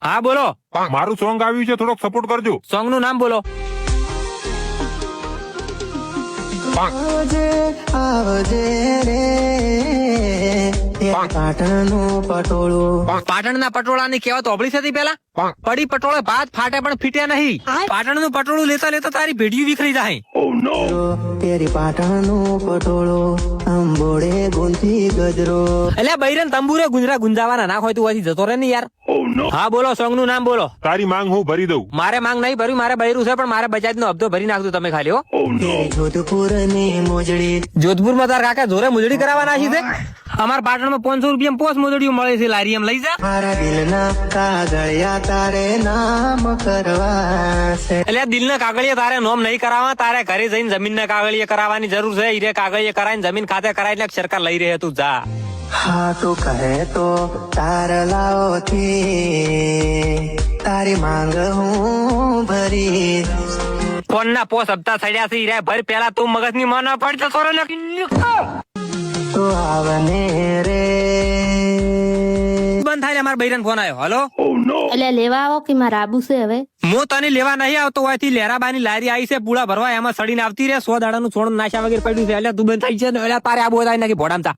હા બોલો. મારું સોંગ આવ્યું છે, થોડોક સપોર્ટ કરજો. સોંગ નું નામ બોલો. આવજે આવજે રે પાટણનું પટોળું. પાટણના પટોળાની કહેવત ઓબળી હતી પેલા. પડી પટોળે ભાત ફાટે પણ ફીટ્યા નહીં. પાટણનું પટોળું લેતા લેતા તારી ભેડિયું વિખરી જાય. તેરી પાટણનું પટોળું અંબોડે ગુંથી ગજરો. એટલે બૈરન તંબુરે ગુંજરા ગુંજાવાના ના હોય તું અહીંથી જતો રહે ને યાર. હા બોલો, સોંગ નું નામ બોલો. તારી માંગ હું ભરી દઉં. મારે માંગ નહીં ભર્યું, મારે બૈરું છે, પણ મારે બજાજ નો હપ્તો ભરી નાખજો તમે ખાલી. હો જોધપુરની મોજડી. જોધપુરમાં તાર કાકા જોરે મુજડી કરાવવા નાખી છે. અમારા પાટણમાં 500 રૂપિયા પોસ મુજડીઓ મળે છે, લારી એમ લઈ જા. મારા દિલના કાગળિયા તારે નામ કરવા છે. એટલે દિલના કાગળિયા તારે નોમ નહીં કરાવવા, તારે ઘરે જઈને જમીનના કાગળિયા કરાવવાની જરૂર છે. હીરે કાગળિયા કરાવીને જમીન ખાતે કરાવી એટલે સરકાર લઈ રહી તું જા. હા તું કહે તો તાર લાવથી તારી માંગ હું ભરી. ફોન ના પોસ હપ્તા થયા છે, હીરે ભર પેલા તું મગજ ની માં ના પડતો સોરો તો આવને રે બંધ થાય. મારા બૈરન ફોન આવ્યો. હલો, એટલે લેવા આવો કે મારે આબુ છે હવે. હું તને લેવા નહીં આવતો. હોયથી લેરાબાની લારી આવી છે, પૂળા ભરવા, એમાં સડીને આવતી રે. 100 દાડાનું છોડ નાશા વગેરે પડ્યું છે. એટલે તું બંધ થઈ છે ને, એટલે તારે આબુ થાય નાખી ભોડામતા.